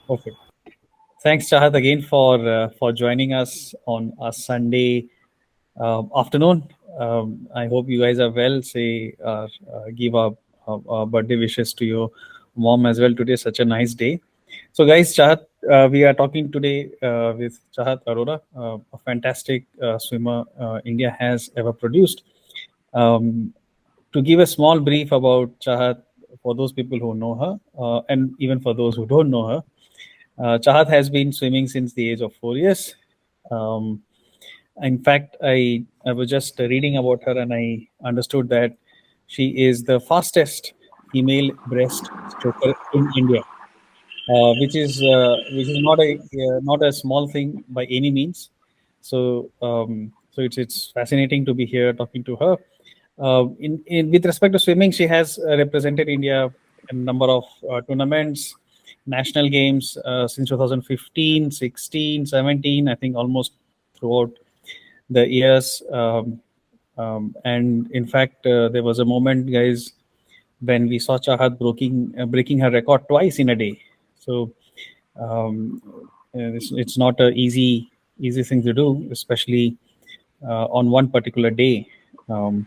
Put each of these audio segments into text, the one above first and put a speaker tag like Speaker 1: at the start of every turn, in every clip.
Speaker 1: Perfect. Thanks, Chahat, again for joining us on a Sunday afternoon. I hope you guys are well. Say, give our birthday wishes to your mom as well today. Such a nice day. So, guys, Chahat, we are talking today with Chahat Arora, a fantastic swimmer India has ever produced. Um, to give a small brief about Chahat for those people who know her, and even for those who don't know her, Chahat has been swimming since the age of 4 years. Um, in fact, I was just reading about her and I understood that she is the fastest female breaststroker in India, which is not a small thing by any means. So it's fascinating to be here talking to her. In with respect to swimming, she has represented India in a number of tournaments, national games since 2015, 16, 17. I think almost throughout the years. And in fact, there was a moment, guys, when we saw Chahat breaking her record twice in a day. So um, it's not a easy thing to do, especially on one particular day. Um,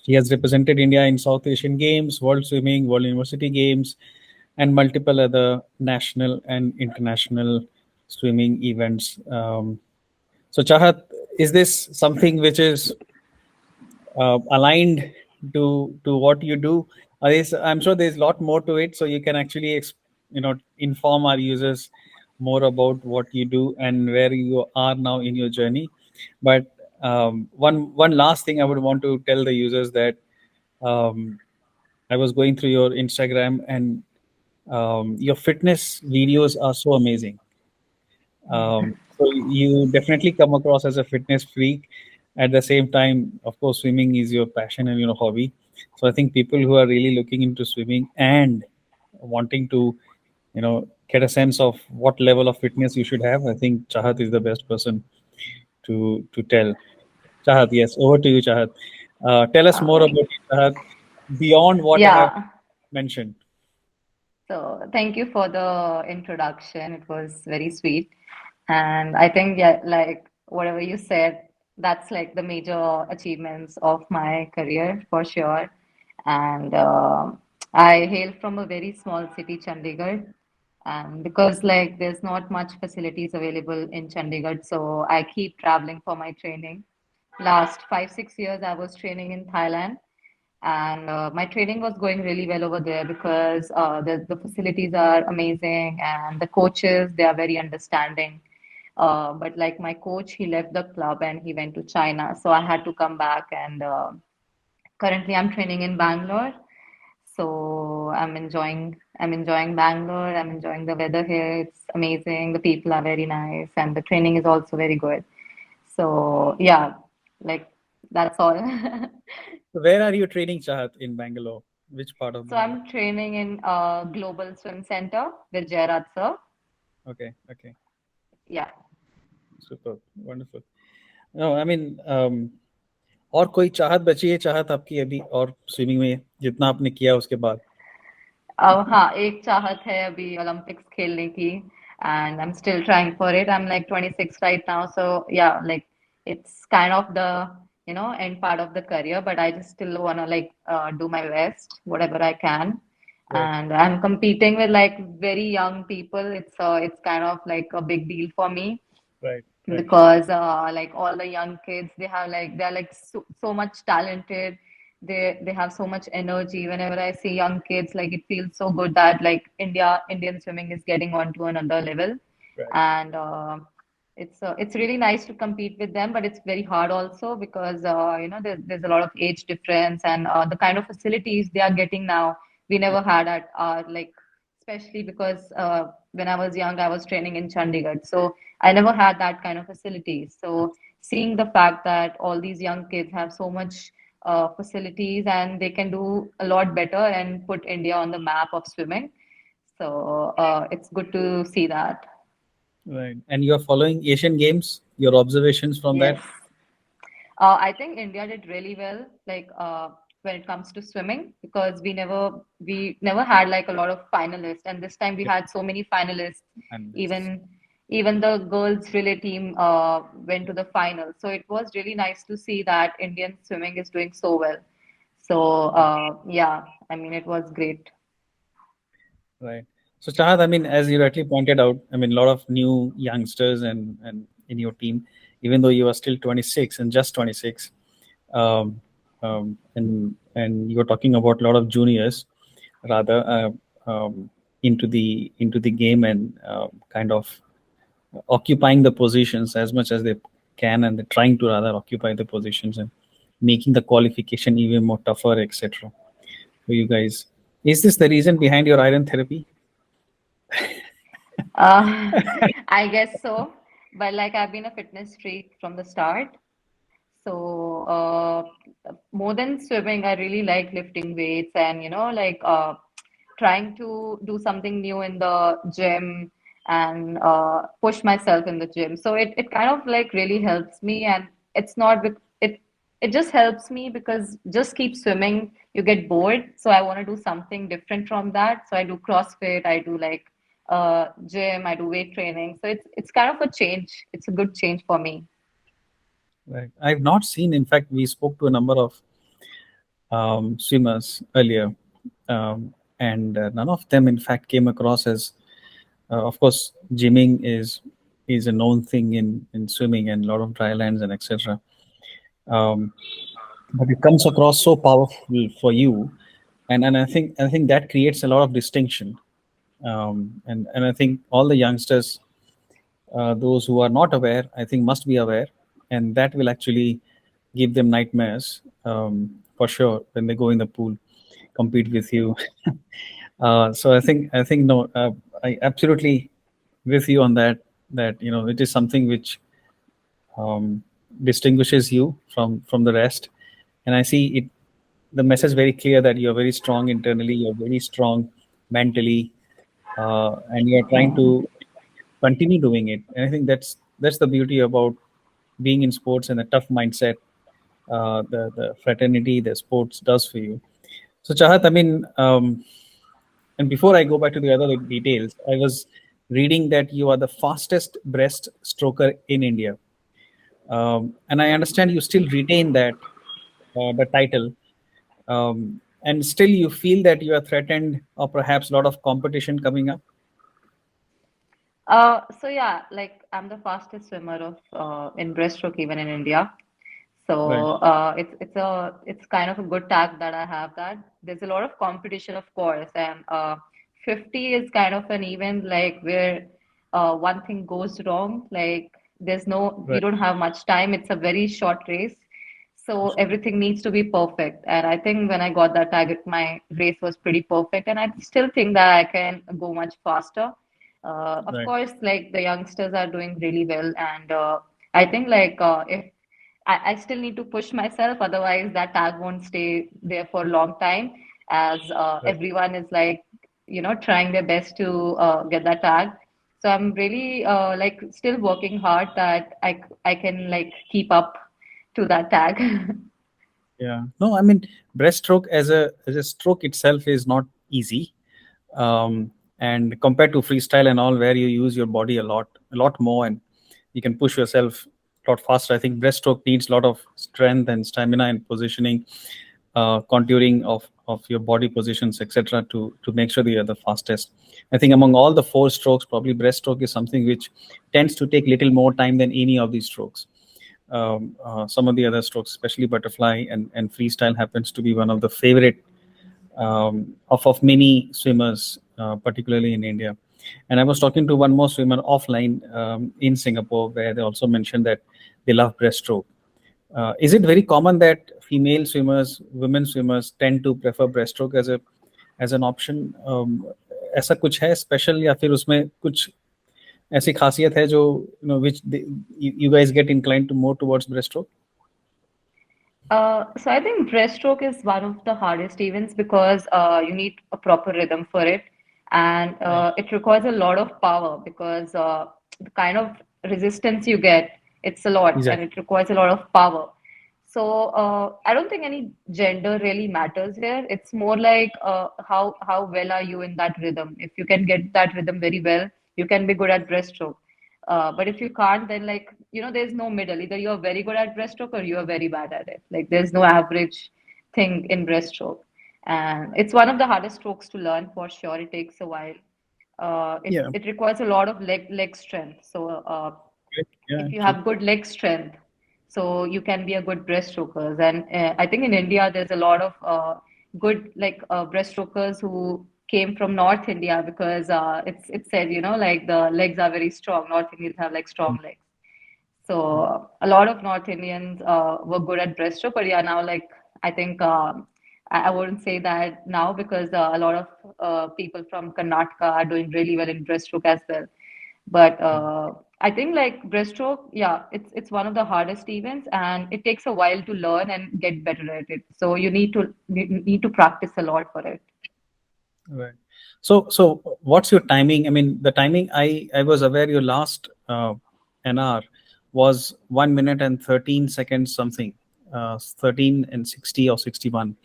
Speaker 1: she has represented India in South Asian Games, World Swimming, World University Games, and multiple other national and international swimming events. So, Chahat, is this something which is aligned to what you do? I'm sure there's a lot more to it, so you can actually inform our users more about what you do and where you are now in your journey. But one last thing I would want to tell the users that um, I was going through your Instagram and your fitness videos are so amazing. So you definitely come across as a fitness freak. At the same time, of course, swimming is your passion and your hobby. So I think people who are really looking into swimming and wanting to, get a sense of what level of fitness you should have, I think Chahat is the best person to tell. Chahat, yes, over to you, Chahat. Tell us more
Speaker 2: Uh,
Speaker 1: about you, Chahat, beyond what I have
Speaker 2: yeah.
Speaker 1: mentioned.
Speaker 2: So thank you for the introduction. It was very sweet. And I think, yeah, like whatever you said, that's like the major achievements of my career for sure. And I hail from a very small city, Chandigarh. And because like there's not much facilities available in Chandigarh, so I keep traveling for my training. Last 5, 6 years, I was training in Thailand, and my training was going really well over there because the facilities are amazing and the coaches, they are very understanding. But like my coach, he left the club and he went to China, so I had to come back. And currently, I'm training in Bangalore, so I'm enjoying Bangalore. I'm enjoying the weather here. It's amazing. The people are very nice, and the training is also very good. So yeah, like that's all.
Speaker 1: So where are you training, Chahat, in Bangalore? Which part of
Speaker 2: So
Speaker 1: Bangalore?
Speaker 2: I'm training in Global Swim Center with Jairaj sir.
Speaker 1: Okay, okay.
Speaker 2: Yeah.
Speaker 1: Super, wonderful. No, I mean, और कोई चाहत बची है चाहत आपकी अभी और swimming में जितना आपने किया उसके बाद?
Speaker 2: अब हाँ, एक चाहत है अभी ओलंपिक्स खेलने की, and I'm still trying for it. I'm like 26 right now, so yeah, like it's kind of the end part of the career, but I just still wanna like do my best, whatever I can.
Speaker 1: Right,
Speaker 2: And I'm competing with like very young people. It's kind of like a big deal for me
Speaker 1: right, right,
Speaker 2: because like all the young kids, they're like so much talented. They have so much energy. Whenever I see young kids, like it feels so good that like Indian swimming is getting on to another level.
Speaker 1: right,
Speaker 2: And it's really nice to compete with them, but it's very hard also because there's a lot of age difference. And the kind of facilities they are getting now, we never had at our like, especially because when I was young, I was training in Chandigarh, so I never had that kind of facilities. So seeing the fact that all these young kids have so much facilities and they can do a lot better and put India on the map of swimming. So it's good to see that.
Speaker 1: right. And you're following Asian Games, your observations from that?
Speaker 2: Yes. I think India did really well. Like when it comes to swimming, because we never had like a lot of finalists, and this time we
Speaker 1: Yeah,
Speaker 2: had so many finalists.
Speaker 1: and this.
Speaker 2: Even the girls relay team went to the final, so it was really nice to see that Indian swimming is doing so well. So yeah, I mean, it was great.
Speaker 1: Right. So, Chahat, I mean, as you rightly pointed out, I mean, a lot of new youngsters and in your team, even though you are still 26 and just 26, um, and you were talking about a lot of juniors, rather, into the game and kind of occupying the positions as much as they can, and they're trying to rather occupy the positions and making the qualification even more tougher, etc. For you guys, is this the reason behind your iron therapy?
Speaker 2: uh, I guess so, but like I've been a fitness freak from the start. So, more than swimming, I really like lifting weights and, like trying to do something new in the gym and push myself in the gym. So it kind of like really helps me, and it's not it just helps me because just keep swimming, you get bored. So I want to do something different from that. So I do CrossFit, I do like gym, I do weight training. So it's kind of a change. It's a good change for me.
Speaker 1: Right. I've not seen. In fact, we spoke to a number of swimmers earlier, and none of them, in fact, came across as. Of course, gymming is a known thing in swimming and a lot of dry lands and etc. Um, but it comes across so powerful for you, and I think that creates a lot of distinction. And I think all the youngsters, those who are not aware, I think must be aware, and that will actually give them nightmares, for sure, when they go in the pool, compete with you. So I think no, I absolutely with you on that. That it is something which um, distinguishes you from the rest, and I see it. The message very clear that you're very strong internally, you're very strong mentally, and you're trying to continue doing it. And I think that's the beauty about being in sports and the tough mindset, the fraternity the sports does for you. So, Chahat, I mean, and before I go back to the other details, I was reading that you are the fastest breast stroker in India, and I understand you still retain that the title, and still you feel that you are threatened, or perhaps a lot of competition coming up.
Speaker 2: So yeah, like I'm the fastest swimmer of in breaststroke even in India.
Speaker 1: Right,
Speaker 2: So it's kind of a good tag that I have that. There's a lot of competition, of course, and 50 is kind of an event like where one thing goes wrong, like you
Speaker 1: right.
Speaker 2: don't have much time. It's a very short race, so everything needs to be perfect. And I think when I got that target, my race was pretty perfect, and I still think that I can go much faster. Of
Speaker 1: Right.
Speaker 2: course, like the youngsters are doing really well, and I think like if I still need to push myself, otherwise that tag won't stay there for a long time, as
Speaker 1: Right.
Speaker 2: everyone is like, trying their best to get that tag. So I'm really like still working hard that I can like keep up to that tag.
Speaker 1: Yeah. No, I mean, breaststroke as a stroke itself is not easy. And compared to freestyle and all, where you use your body a lot more, and you can push yourself a lot faster. I think breaststroke needs a lot of strength and stamina and positioning, contouring of your body positions, etc., to make sure that you're the fastest. I think among all the four strokes, probably breaststroke is something which tends to take little more time than any of these strokes. Some of the other strokes, especially butterfly and freestyle, happens to be one of the favorite of many swimmers, particularly in India. And I was talking to one more swimmer offline in Singapore, where they also mentioned that they love breaststroke. Is it very common that female swimmers, women swimmers, tend to prefer breaststroke as an option? ऐसा कुछ है special, या फिर उसमें कुछ ऐसी खासियत है जो which you guys get inclined to more towards breaststroke?
Speaker 2: So I think breaststroke is one of the hardest events because you need a proper rhythm for it, and
Speaker 1: Right,
Speaker 2: it requires a lot of power because the kind of resistance you get, it's a lot, and
Speaker 1: exactly.
Speaker 2: it requires a lot of power. I don't think any gender really matters here. It's more like how well are you in that rhythm. If you can get that rhythm very well, you can be good at breaststroke. But if you can't, then like there's no middle. Either you're very good at breaststroke or you are very bad at it. Like there's no average thing in breaststroke, and it's one of the hardest strokes to learn for sure. It takes a while. It
Speaker 1: Yeah.
Speaker 2: it requires a lot of leg strength.
Speaker 1: Great. Yeah.
Speaker 2: If you
Speaker 1: True.
Speaker 2: have good leg strength, so you can be a good breaststrokers. And I think in India there's a lot of good like breaststrokers who came from North India because it's said like the legs are very strong. North Indians have like strong legs. So a lot of North Indians were good at breaststroke, but yeah, now like I think I wouldn't say that now because a lot of people from Karnataka are doing really well in breaststroke as well. But I think like breaststroke, yeah, it's one of the hardest events, and it takes a while to learn and get better at it. So you need to practice a lot for it.
Speaker 1: Right. So what's your timing? I mean, the timing I was aware your last NR was 1 minute and 13 seconds something, 13 and 60 or 61.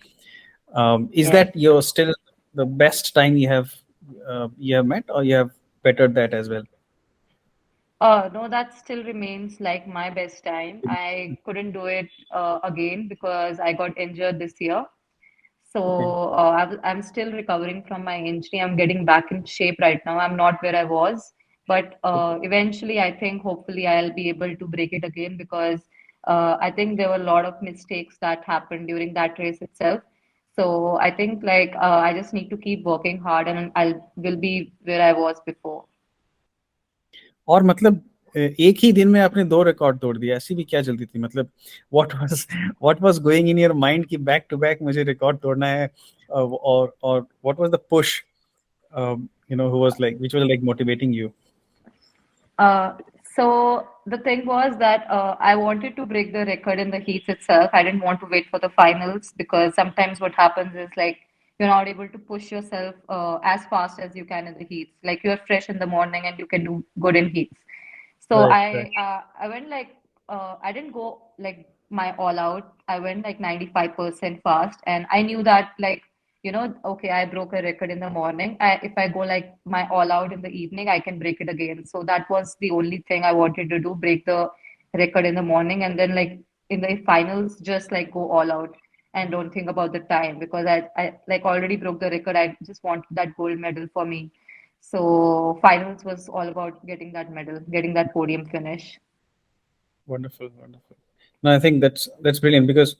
Speaker 1: Is
Speaker 2: Yes.
Speaker 1: that your still the best time you have met, or you have bettered that as well?
Speaker 2: No, that still remains like my best time. I couldn't do it again because I got injured this year. So
Speaker 1: Okay.
Speaker 2: I'm still recovering from my injury. I'm getting back in shape right now. I'm not where I was, but
Speaker 1: Okay.
Speaker 2: eventually, I think hopefully I'll be able to break it again because I think there were a lot of mistakes that happened during that race itself. So I think like I just need to keep working hard and I'll will be where I was before.
Speaker 1: और मतलब एक ही दिन में आपने दो record तोड़ दिया, ऐसी भी क्या जल्दी थी? मतलब what was going in your mind कि बैक टू बैक मुझे रिकॉर्ड तोड़ना है, और what was the push, who was like, which was like motivating you?
Speaker 2: Uh, so the thing was that I wanted to break the record in the heats itself. I didn't want to wait for the finals because sometimes what happens is like you're not able to push yourself as fast as you can in the heats. Like you're fresh in the morning and you can do good in heats. So
Speaker 1: Right, right.
Speaker 2: I went like I didn't go like my all out. I went like 95% fast, and I knew that like okay, I broke a record in the morning. If I go like my all out in the evening, I can break it again. So that was the only thing I wanted to do, break the record in the morning, and then like in the finals, just like go all out and don't think about the time because I like already broke the record. I just want that gold medal for me. So finals was all about getting that medal, getting that podium finish.
Speaker 1: Wonderful, wonderful. No, I think that's brilliant because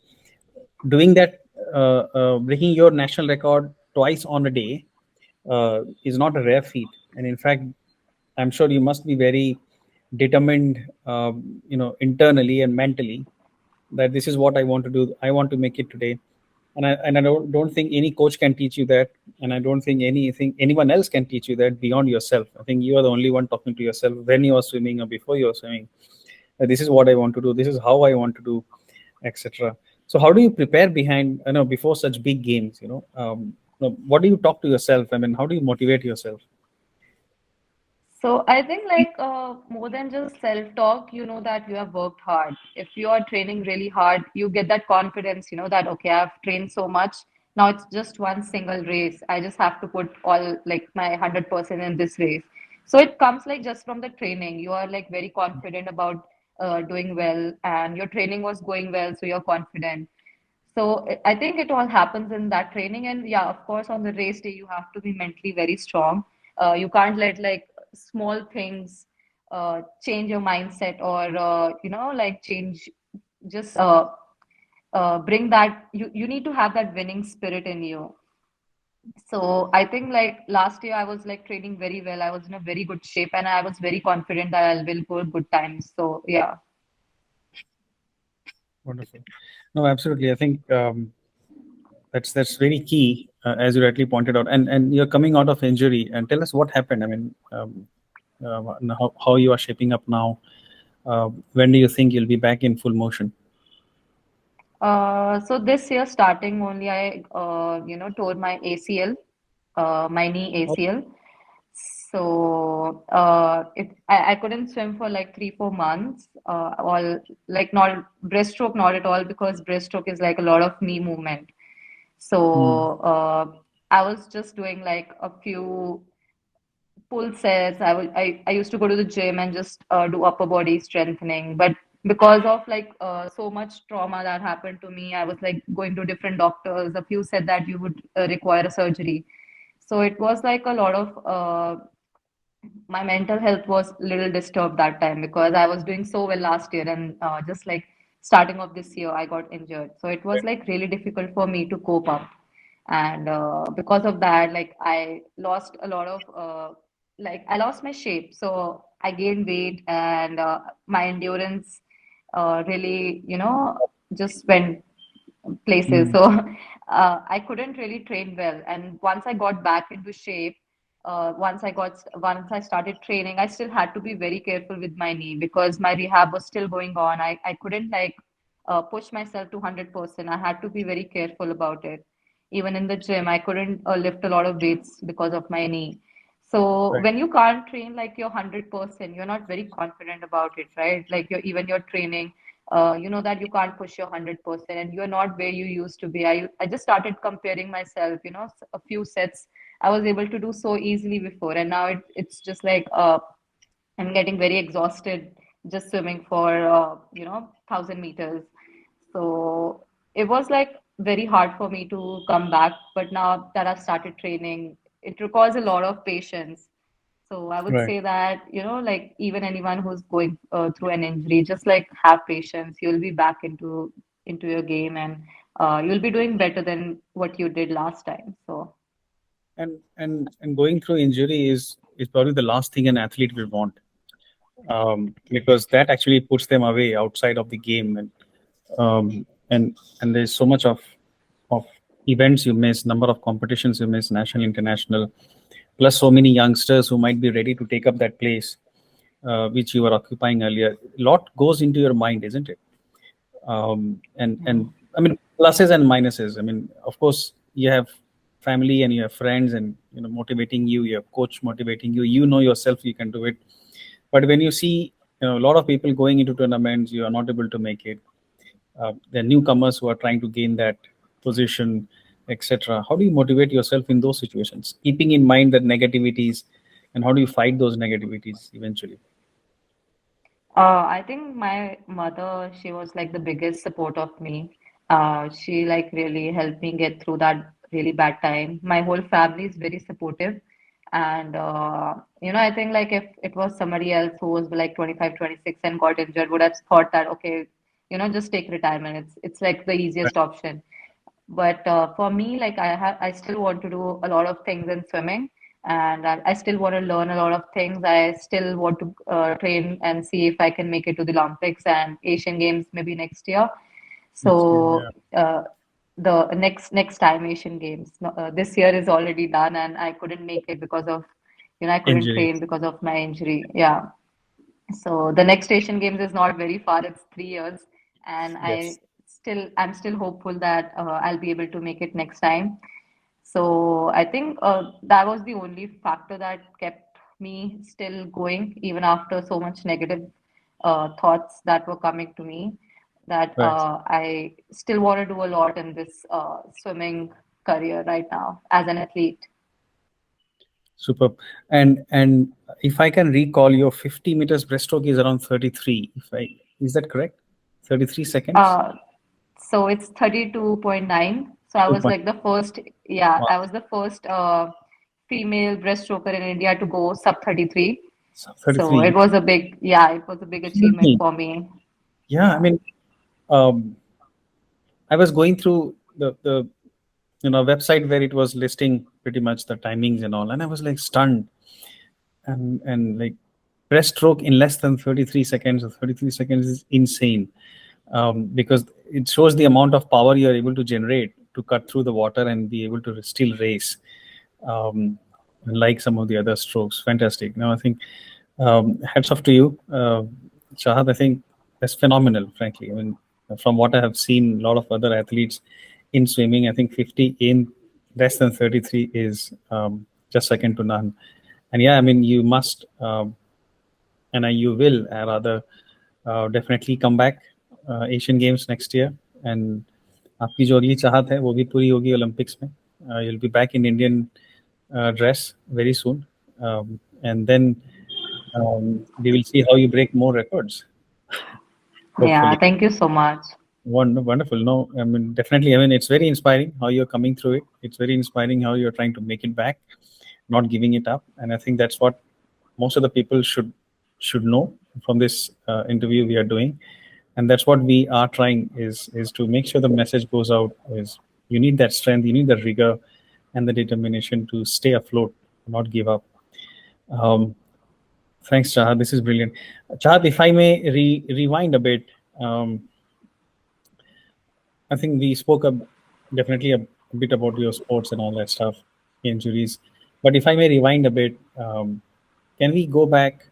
Speaker 1: doing that, breaking your national record twice on a day, is not a rare feat. And in fact, I'm sure you must be very determined, internally and mentally, that this is what I want to do. I want to make it today, and I don't think any coach can teach you that, and I don't think anyone else can teach you that beyond yourself. I think you are the only one talking to yourself when you are swimming or before you are swimming. This is what I want to do. This is how I want to do, etc. So how do you prepare behind, before such big games? What do you talk to yourself? I mean, how do you motivate yourself?
Speaker 2: So I think like more than just self-talk, you know that you have worked hard. If you are training really hard, you get that confidence, that okay, I've trained so much. Now it's just one single race. I just have to put all like my 100% in this race. So it comes like just from the training. You are like very confident about doing well, and your training was going well, so you're confident. So I think it all happens in that training. And yeah, of course, on the race day, you have to be mentally very strong. You can't let like small things change your mindset or, like change, just bring that. You need to have that winning spirit in you. So I think like last year, I was like training very well. I was in a very good shape and I was very confident that I will go good times. So yeah.
Speaker 1: Wonderful. No, absolutely. I think that's very key, as you rightly pointed out. And you're coming out of injury, and tell us what happened. I mean, how you are shaping up now. When do you think you'll be back in full motion?
Speaker 2: So this year starting only tore my ACL, my knee
Speaker 1: Oh,
Speaker 2: ACL. So I couldn't swim for like 3, 4 months. All like not breaststroke, not at all, because breaststroke is like a lot of knee movement.
Speaker 1: Mm.
Speaker 2: So I was just doing like a few pull sets. I used to go to the gym and just do upper body strengthening. But because of like so much trauma that happened to me, I was like going to different doctors. A few said that you would require a surgery. So it was like a lot of my mental health was a little disturbed that time because I was doing so well last year, and just like starting of this year, I got injured. So it was like really difficult for me to cope up. And because of that, like I lost a lot of like I lost my shape. So I gained weight, and my endurance really, just went places.
Speaker 1: Mm.
Speaker 2: So I couldn't really train well. And once I got back into shape, once I started training, I still had to be very careful with my knee because my rehab was still going on. I couldn't like push myself to 100%. I had to be very careful about it. Even in the gym, I couldn't lift a lot of weights because of my knee. So
Speaker 1: Right.
Speaker 2: when you can't train like your 100%, you're not very confident about it, right? Like even your training, you know that you can't push your 100% and you're not where you used to be. I just started comparing myself, a few sets I was able to do so easily before, and now it's just like I'm getting very exhausted just swimming for 1,000 meters. So it was like very hard for me to come back, but now that I've started training, it requires a lot of patience. So I would
Speaker 1: Right.
Speaker 2: say that, like even anyone who's going through an injury, just like have patience. You'll be back into your game, and you'll be doing better than what you did last time. So
Speaker 1: And going through injury is probably the last thing an athlete will want, because that actually puts them away outside of the game, and there's so much of events you miss, number of competitions you miss, national, international, plus so many youngsters who might be ready to take up that place which you were occupying earlier. A lot goes into your mind, isn't it? And I mean, pluses and minuses. I mean, of course, you have family and you have friends, and motivating you. You have coach motivating you. You know yourself you can do it. But when you see a lot of people going into tournaments, you are not able to make it. There are newcomers who are trying to gain that position, etc. How do you motivate yourself in those situations, keeping in mind that negativities, and how do you fight those negativities eventually?
Speaker 2: I think my mother, she was like the biggest support of me. She like really helped me get through that really bad time. My whole family is very supportive. And I think like if it was somebody else who was like 25, 26 and got injured, would have thought that, okay, just take retirement. It's like the
Speaker 1: Right.
Speaker 2: easiest option. But for me, like I still want to do a lot of things in swimming, and I still want to learn a lot of things. I still want to train and see if I can make it to the Olympics and Asian Games maybe next year.
Speaker 1: Next year, yeah.
Speaker 2: So the next time Asian Games. No, this year is already done, and I couldn't make it because of, I couldn't
Speaker 1: Injuries.
Speaker 2: train because of my injury. Yeah. So the next Asian Games is not very far. It's 3 years, and
Speaker 1: Yes.
Speaker 2: I'm still hopeful that I'll be able to make it next time. So I think that was the only factor that kept me still going, even after so much negative thoughts that were coming to me. That
Speaker 1: Right.
Speaker 2: I still want to do a lot in this swimming career right now as an athlete.
Speaker 1: Superb. And if I can recall, your 50 meters breaststroke is around 33. If I Is that correct? 33 seconds.
Speaker 2: Uh, So it's 32.9. So I was
Speaker 1: 2 point.
Speaker 2: like the first, yeah,
Speaker 1: Wow.
Speaker 2: I was the first female breaststroker in India to go sub 33.
Speaker 1: So
Speaker 2: So
Speaker 1: 33.
Speaker 2: it was a big achievement
Speaker 1: Absolutely.
Speaker 2: for me.
Speaker 1: Yeah. I
Speaker 2: Yeah.
Speaker 1: mean, um, I was going through the website where it was listing pretty much the timings and all, and I was like stunned, and like breaststroke in less than 33 seconds, or 33 seconds is insane, because it shows the amount of power you are able to generate to cut through the water and be able to still race, like some of the other strokes. Fantastic. Now I think, hats off to you, Chahat. I think that's phenomenal, frankly. I mean, from what I have seen, a lot of other athletes in swimming, I think 50 in less than 33 is just second to none. And yeah, I mean, you must, and you will rather definitely come back Asian games next year and आपकी जो अगली चाहत है वो भी पूरी होगी Olympics में you'll be back in Indian dress very soon, and then we will see how you break more records,
Speaker 2: Yeah,
Speaker 1: hopefully.
Speaker 2: thank you so much.
Speaker 1: Wonderful. No, I mean, definitely. I mean, it's very inspiring how you're coming through it. It's very inspiring how you're trying to make it back, not giving it up. And I think that's what most of the people should know from this interview we are doing. And that's what we are trying is to make sure the message goes out. Is you need that strength, you need the rigor, and the determination to stay afloat, not give up. Um, Thanks, Chahat. This is brilliant. Chahat, if I may rewind a bit. I think we spoke definitely a bit about your sports and all that stuff, injuries. But if I may rewind a bit, can we go back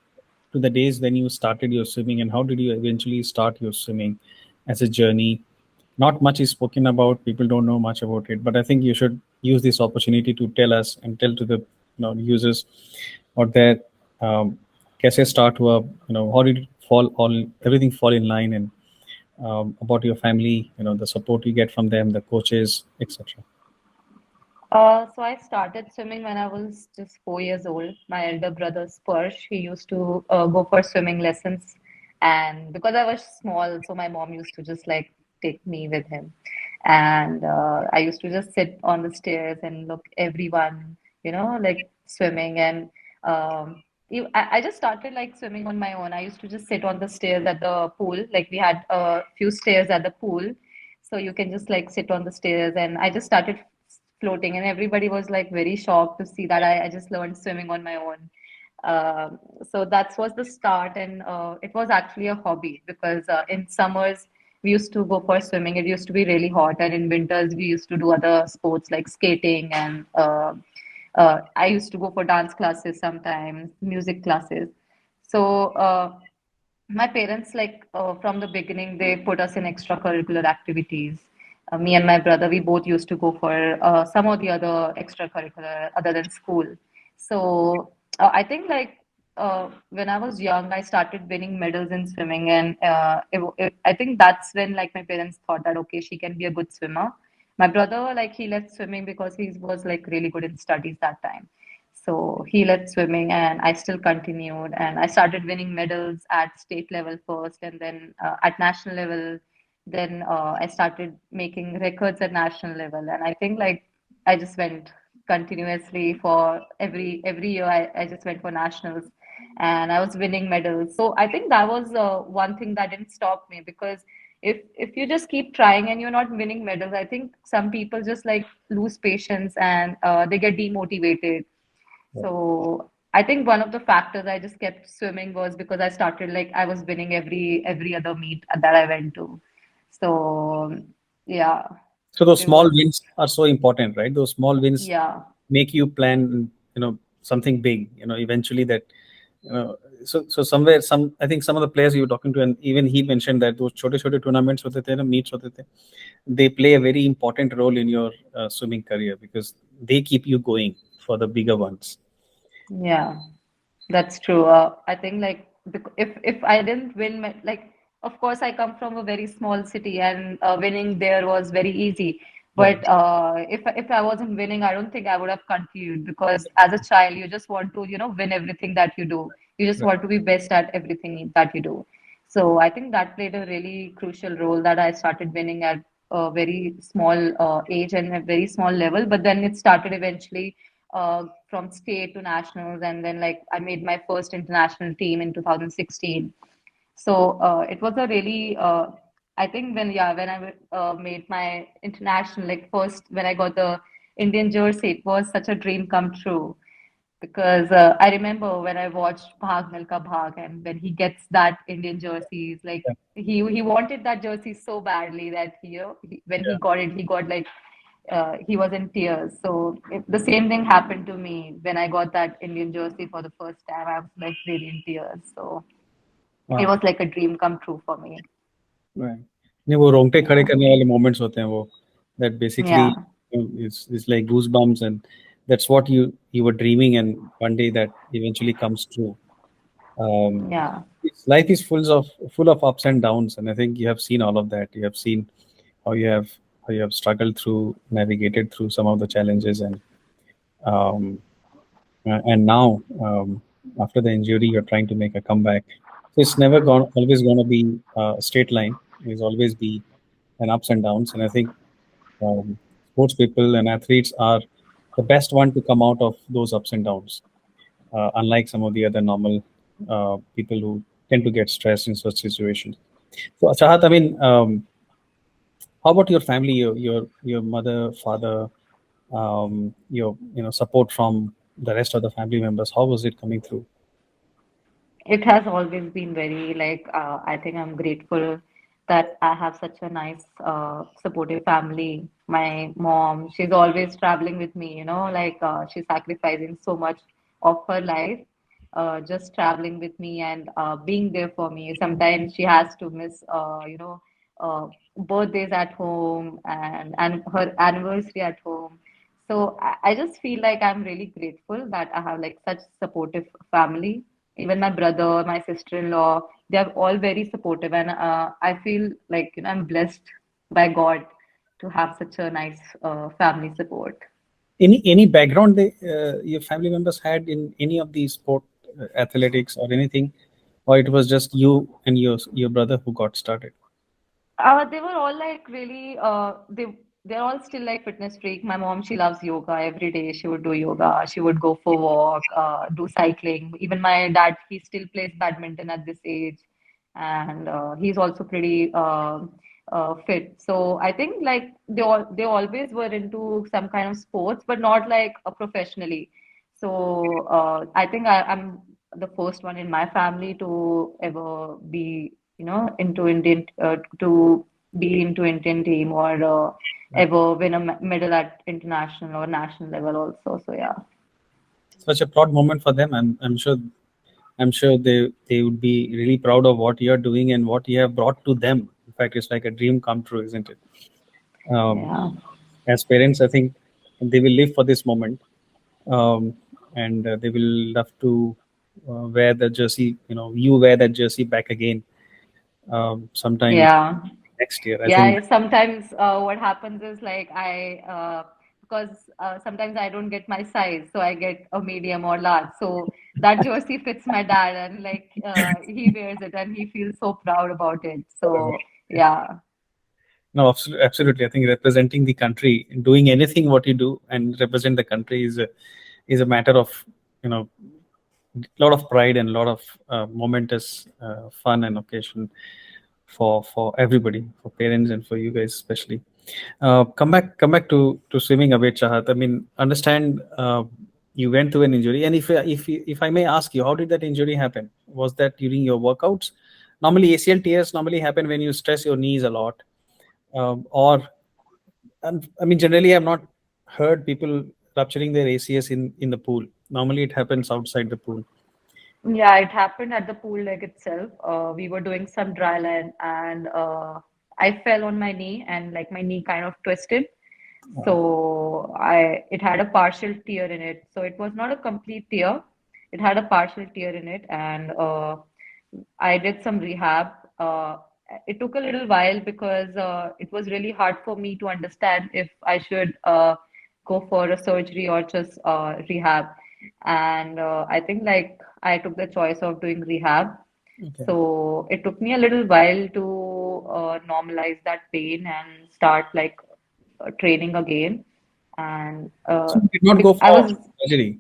Speaker 1: to the days when you started your swimming and how did you eventually start your swimming as a journey? Not much is spoken about. People don't know much about it, but I think you should use this opportunity to tell us and tell to the users out there, कैसे start हुआ, how did it fall all everything fall in line, and about your family, the support you get from them, the coaches, etc.
Speaker 2: So I started swimming when I was just 4 years old. My elder brother Sparsh, he used to go for swimming lessons, and because I was small, so my mom used to just like take me with him, and I used to just sit on the stairs and look everyone, like swimming, and I just started like swimming on my own. I used to just sit on the stairs at the pool, like we had a few stairs at the pool, so you can just like sit on the stairs, and I just started floating, and everybody was like very shocked to see that I just learned swimming on my own. So that was the start, and it was actually a hobby because in summers we used to go for swimming. It used to be really hot, and in winters we used to do other sports like skating, and I used to go for dance classes sometimes, music classes. So my parents, like from the beginning, they put us in extracurricular activities. Me and my brother, we both used to go for some of the other extracurricular other than school. So I think like when I was young, I started winning medals in swimming, and I think that's when like my parents thought that okay, she can be a good swimmer. My brother, like he left swimming because he was like really good in studies that time. So he left swimming, and I still continued. And I started winning medals at state level first, and then at national level. Then I started making records at national level, and I think like I just went continuously for every year. I just went for nationals, and I was winning medals. So I think that was one thing that didn't stop me because if you just keep trying and you're not winning medals, I think some people just like lose patience and they get demotivated. So I think one of the factors I just kept swimming was because I started like I was winning every other meet that I went to. So yeah,
Speaker 1: So those
Speaker 2: it
Speaker 1: small
Speaker 2: was
Speaker 1: wins are so important, right? Those small wins
Speaker 2: yeah.
Speaker 1: make you plan, something big. Eventually that, you know. So somewhere, I think some of the players you were talking to, and even he mentioned that those छोटे छोटे tournaments होते थे ना, meets होते थे, they play a very important role in your swimming career because they keep you going for the bigger ones.
Speaker 2: Yeah, that's true. I think like if I didn't win, like of course I come from a very small city and winning there was very easy.
Speaker 1: Right.
Speaker 2: But if I wasn't winning, I don't think I would have continued because as a child you just want to win everything that you do. You just
Speaker 1: Right.
Speaker 2: want to be best at everything that you do. So I think that played a really crucial role that I started winning at a very small age and a very small level. But then it started eventually from state to nationals, and then like I made my first international team in 2016. So it was a really I think when I made my international like first when I got the Indian jersey, it was such a dream come true because I remember when I watched Bhag Milka Bhag, and when he gets that Indian jersey, he's like
Speaker 1: Yeah.
Speaker 2: he wanted that jersey so badly that when he
Speaker 1: Yeah.
Speaker 2: got it, he got like he was in tears. So the same thing happened to me when I got that Indian jersey for the first time. I was like really in tears. So it
Speaker 1: Wow.
Speaker 2: was like a dream come true for me.
Speaker 1: Right. नहीं, वो रोंगटे खड़े
Speaker 2: Yeah.
Speaker 1: करने वाले moments होते हैं वो, that basically
Speaker 2: Yeah.
Speaker 1: is like goosebumps, and that's what you were dreaming, and one day that eventually comes true. um,
Speaker 2: Yeah.
Speaker 1: Life is full of ups and downs, and I think you have seen all of that. You have seen how you have struggled through, navigated through some of the challenges, um, and now, after the injury, you're trying to make a comeback. So it's never gone always going to be a straight line. There's always be an ups and downs, and I think sports people and athletes are the best one to come out of those ups and downs, unlike some of the other normal people who tend to get stressed in such situations. So, Chahat, I mean, how about your family, your mother, father, your support from the rest of the family members? How was it coming through?
Speaker 2: It has always been very like I think I'm grateful that I have such a nice supportive family. My mom, she's always traveling with me, like she's sacrificing so much of her life just traveling with me and being there for me. Sometimes she has to miss birthdays at home and her anniversary at home. So I just feel like I'm really grateful that I have like such supportive family. Even my brother, my sister-in-law, they are all very supportive, and I feel like I'm blessed by God to have such a nice family support.
Speaker 1: Any background your family members had in any of these sport, athletics or anything, or it was just you and your brother who got started?
Speaker 2: They were all like really they're all still like fitness freak. My mom, she loves yoga every day. She would do yoga. She would go for walk, do cycling. Even my dad, he still plays badminton at this age, and he's also pretty fit. So I think like they always were into some kind of sports, but not like professionally. So I think I'm the first one in my family to ever be into Indian to be into Indian team or ever win a medal at international or national level also. So yeah,
Speaker 1: Such a proud moment for them. I'm sure they would be really proud of what you're doing and what you have brought to them. In fact, it's like a dream come true, isn't it? um,
Speaker 2: yeah,
Speaker 1: as parents, I think they will live for this moment, and they will love to wear the jersey. You wear that jersey back again, sometime
Speaker 2: yeah.
Speaker 1: next year. I think
Speaker 2: Yeah, sometimes what happens is like because sometimes I don't get my size, so I get a medium or large. So that jersey fits my dad, and like he wears it, and he feels so proud about it. So yeah,
Speaker 1: no, absolutely. I think representing the country, doing anything what you do and represent the country is a matter of lot of pride and a lot of momentous fun and occasion for everybody, for parents and for you guys especially. Come back to swimming a bit, Chahat. I mean, understand, you went through an injury, and if I may ask you, how did that injury happen? Was that during your workouts? Normally, ACL tears normally happen when you stress your knees a lot, or and I mean, generally, I've not heard people rupturing their ACS in the pool. Normally, it happens outside the pool.
Speaker 2: yeah, it happened at the pool leg itself. We were doing some dry land, and I fell on my knee, and like my knee kind of twisted. So I it had a partial tear in it. So it was not a complete tear. It had a partial tear in it, and I did some rehab. It took a little while because it was really hard for me to understand if I should go for a surgery or just rehab. And I think like I took the choice of doing rehab.
Speaker 1: Okay.
Speaker 2: So it took me a little while to normalize that pain and start like training again. And
Speaker 1: So you did not go
Speaker 2: I
Speaker 1: for
Speaker 2: was
Speaker 1: surgery.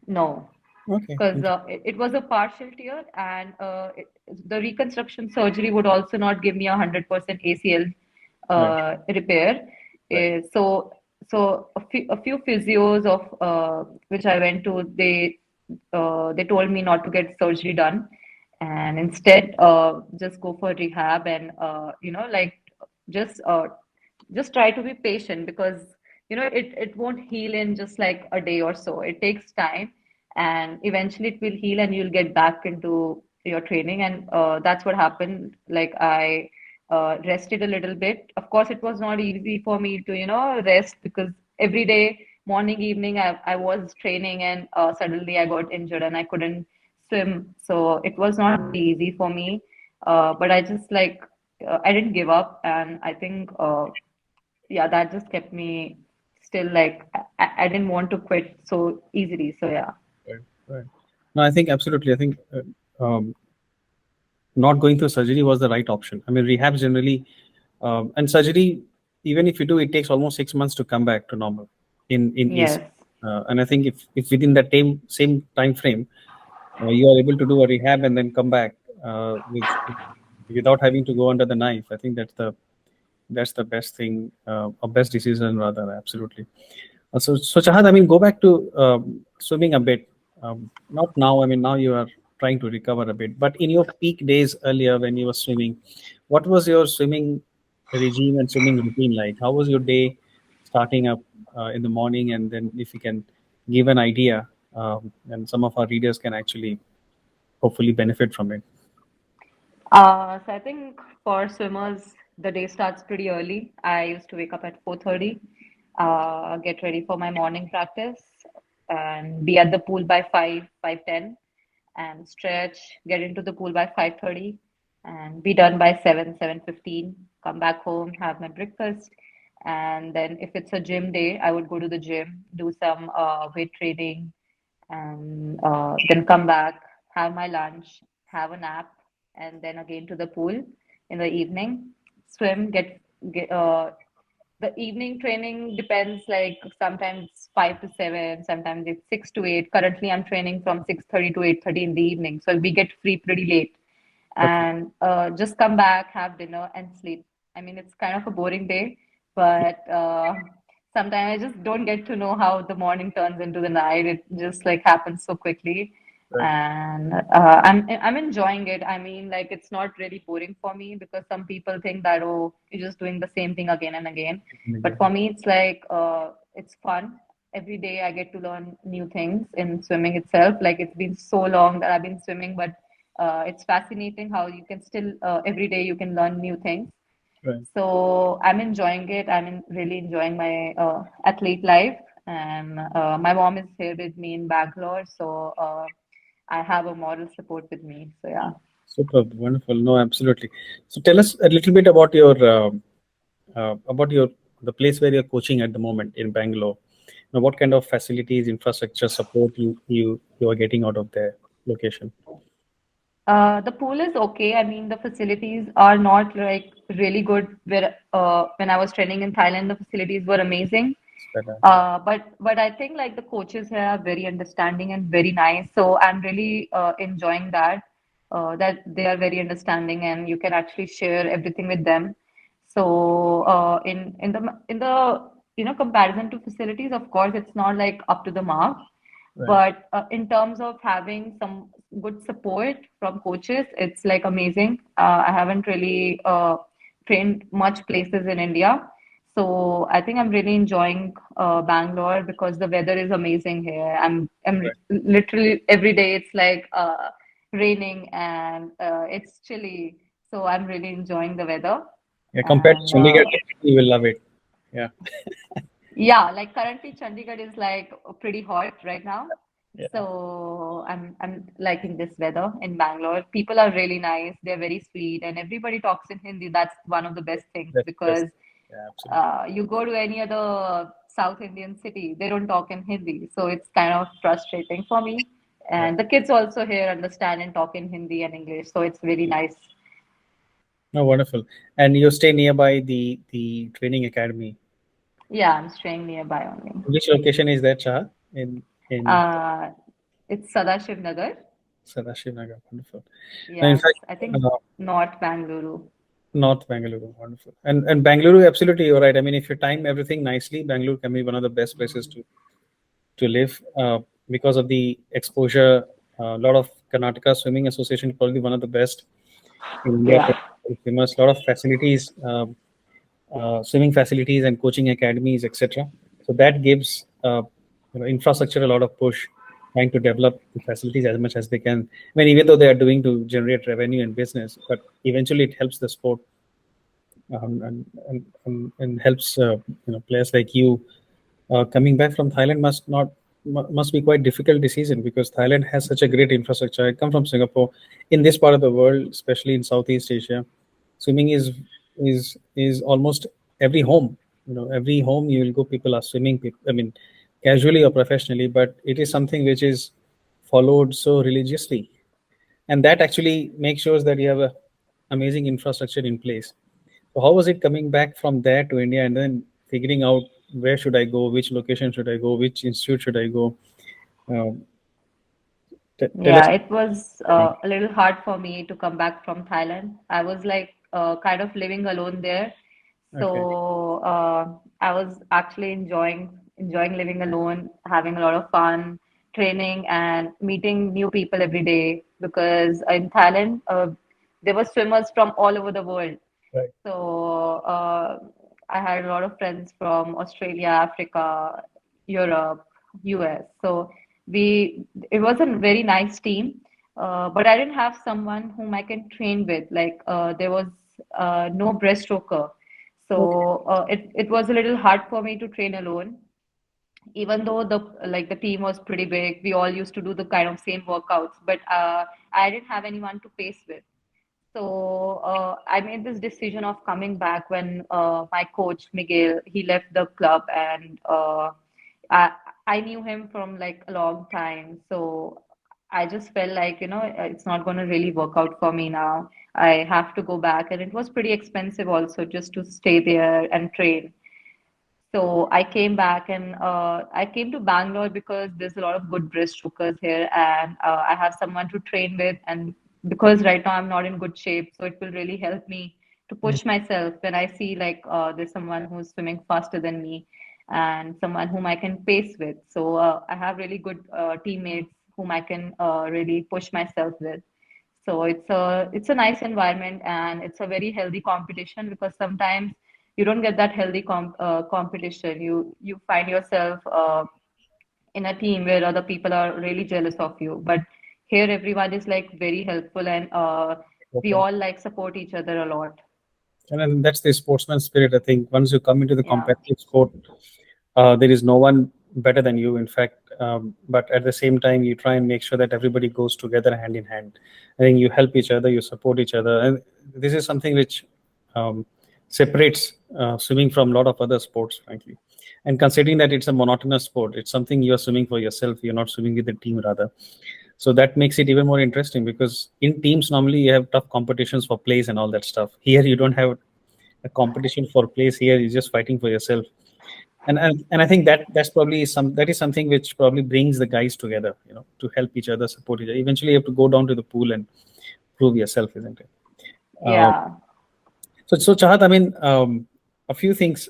Speaker 2: no,
Speaker 1: Okay.
Speaker 2: because it was a partial tear, and the reconstruction surgery would also not give me 100% ACL
Speaker 1: Right.
Speaker 2: repair.
Speaker 1: Right.
Speaker 2: So a few physios of which I went to, they told me not to get surgery done, and instead just go for rehab and like just uh, just try to be patient because it won't heal in just like a day or so. It takes time, and eventually it will heal and you'll get back into your training. And that's what happened. Like I rested a little bit. Of course, it was not easy for me to rest because every day morning, evening, I was training, and suddenly I got injured and I couldn't swim. So it was not very easy for me. But I just like, I didn't give up. And I think, yeah, that just kept me still like, I didn't want to quit so easily. So yeah.
Speaker 1: Right. Right. No, I think absolutely. I think not going through surgery was the right option. I mean, rehab generally, and surgery, even if you do, it takes almost 6 months to come back to normal in AC.
Speaker 2: Yes.
Speaker 1: And I think if within that same time frame, you are able to do a rehab and then come back without having to go under the knife, I think that's the best thing, or best decision rather. Absolutely. So Chahat, I mean, go back to swimming a bit. Not now. I mean, now you are trying to recover a bit. But in your peak days earlier, when you were swimming, what was your swimming regime and swimming routine like? How was your day starting up in the morning? And then, if you can give an idea, and some of our readers can actually hopefully benefit from it.
Speaker 2: So I think for swimmers, the day starts pretty early. I used to wake up at 4:30, get ready for my morning practice, and be at the pool by 5:10, and stretch, get into the pool by 5:30, and be done by 7:15. Come back home, have my breakfast, and then if it's a gym day, I would go to the gym, do some weight training, and then come back, have my lunch, have a nap, and then again to the pool in the evening, swim, get the evening training depends, like sometimes it's 5 to 7, sometimes it's 6 to 8. Currently, I'm training from 6:30 to 8:30 in the evening, so we get free pretty late,
Speaker 1: Okay.
Speaker 2: and just come back, have dinner, and sleep. I mean, it's kind of a boring day, but sometimes I just don't get to know how the morning turns into the night. It just like happens so quickly,
Speaker 1: Right.
Speaker 2: and I'm enjoying it. I mean, like it's not really boring for me because some people think that, oh, you're just doing the same thing again and again. But for me, it's like it's fun. Every day I get to learn new things in swimming itself. Like it's been so long that I've been swimming, but it's fascinating how you can still every day you can learn new things.
Speaker 1: Right.
Speaker 2: So I'm enjoying it. Really enjoying my athlete life, and my mom is here with me in Bangalore, so I have a moral support with me. So yeah.
Speaker 1: Super. Wonderful. No, absolutely. So tell us a little bit about your the place where you're coaching at the moment in Bangalore. Now, what kind of facilities, infrastructure support you are getting out of their location?
Speaker 2: The pool is okay. I mean, the facilities are not like really good. Where when I was training in Thailand, the facilities were amazing.
Speaker 1: It's better.
Speaker 2: But I think like the coaches here are very understanding and very nice. So I'm really enjoying that. That they are very understanding and you can actually share everything with them. So in the comparison to facilities, of course, it's not like up to the mark.
Speaker 1: Right.
Speaker 2: But in terms of having some good support from coaches, it's like amazing. I haven't really trained much places in India. So I think I'm really enjoying Bangalore because the weather is amazing here.
Speaker 1: Right.
Speaker 2: Literally every day it's like raining and it's chilly. So I'm really enjoying the weather.
Speaker 1: Yeah. Compared to
Speaker 2: And
Speaker 1: Chandigarh, you will love it. Yeah.
Speaker 2: yeah, like currently Chandigarh is like pretty hot right now.
Speaker 1: Yeah.
Speaker 2: So I'm liking this weather in Bangalore. People are really nice. They're very sweet, and everybody talks in Hindi. That's one of the best things
Speaker 1: That's the best.
Speaker 2: because
Speaker 1: Yeah. Absolutely.
Speaker 2: you go to any other South Indian city, they don't talk in Hindi. So it's kind of frustrating for me.
Speaker 1: Right.
Speaker 2: And the kids also here understand and talk in Hindi and English. So it's very nice.
Speaker 1: No, wonderful. And you stay nearby the training academy.
Speaker 2: Yeah, I'm staying nearby only.
Speaker 1: Which location is that, Shah? In
Speaker 2: Uh, it's Sadashiv Nagar.
Speaker 1: Sadashiv Nagar. Wonderful. Now,
Speaker 2: Yeah,
Speaker 1: in
Speaker 2: it's
Speaker 1: fact,
Speaker 2: I think North Bangalore.
Speaker 1: North Bangalore. Wonderful. And Bangalore, absolutely, you're right. I mean, if you time everything nicely, Bangalore can be one of the best places to live, because of the exposure. A lot of Karnataka Swimming Association, probably one of the best in India,
Speaker 2: Yeah.
Speaker 1: very famous. A lot of facilities, swimming facilities and coaching academies, etc. So that gives infrastructure a lot of push, trying to develop the facilities as much as they can. I mean, even though they are doing to generate revenue and business, but eventually it helps the sport, and helps players like you. Coming back from Thailand must not must be quite difficult decision because Thailand has such a great infrastructure. I come from Singapore. In this part of the world, especially in Southeast Asia, swimming is almost every home. You know, every home you will go, people are swimming. I mean, casually or professionally, but it is something which is followed so religiously, and that actually makes sure that you have a amazing infrastructure in place. So how was it coming back from there to India and then figuring out where should I go, which location should I go, which institute should I go? Um, tell us.
Speaker 2: Yeah, it was a little hard for me to come back from Thailand. I was like kind of living alone there.
Speaker 1: Okay,
Speaker 2: So I was actually enjoying living alone, having a lot of fun, training and meeting new people every day because in Thailand there were swimmers from all over the world.
Speaker 1: right.
Speaker 2: So I had a lot of friends from Australia, Africa, Europe, US. So we it was a very nice team, but I didn't have someone whom I can train with. Like there was no breaststroker,
Speaker 1: Okay,
Speaker 2: so it was a little hard for me to train alone. Even though the team was pretty big, we all used to do the kind of same workouts, but I didn't have anyone to pace with. So I made this decision of coming back when my coach Miguel he left the club, and I I knew him from like a long time. So I just felt like it's not going to really work out for me now. I have to go back, and it was pretty expensive also just to stay there and train. So I came back and I came to Bangalore because there's a lot of good breaststrokers here, and I have someone to train with. And because right now I'm not in good shape, so it will really help me to
Speaker 1: mm,
Speaker 2: push myself when I see like there's someone who's swimming faster than me and someone whom I can pace with. So I have really good teammates whom I can really push myself with. So it's a nice environment and it's a very healthy competition because sometimes you don't get that healthy competition. You find yourself in a team where other people are really jealous of you. But here everyone is like very helpful and we
Speaker 1: okay.
Speaker 2: all like support each other a lot.
Speaker 1: And then that's the sportsman spirit. I think once you come into the
Speaker 2: Yeah.
Speaker 1: competitive sport, there is no one better than you, in fact. But at the same time, you try and make sure that everybody goes together hand in hand. I think you help each other, you support each other, and this is something which um, separates swimming from a lot of other sports, frankly. And considering that it's a monotonous sport, it's something you are swimming for yourself. You're not swimming with the team, rather. So that makes it even more interesting because in teams normally you have tough competitions for place and all that stuff. Here you don't have a competition for place. Here you're just fighting for yourself, and I think that that is something which probably brings the guys together, to help each other, support each other. Eventually, you have to go down to the pool and prove yourself, isn't it? Uh,
Speaker 2: Yeah.
Speaker 1: so Chahat, I mean, a few things,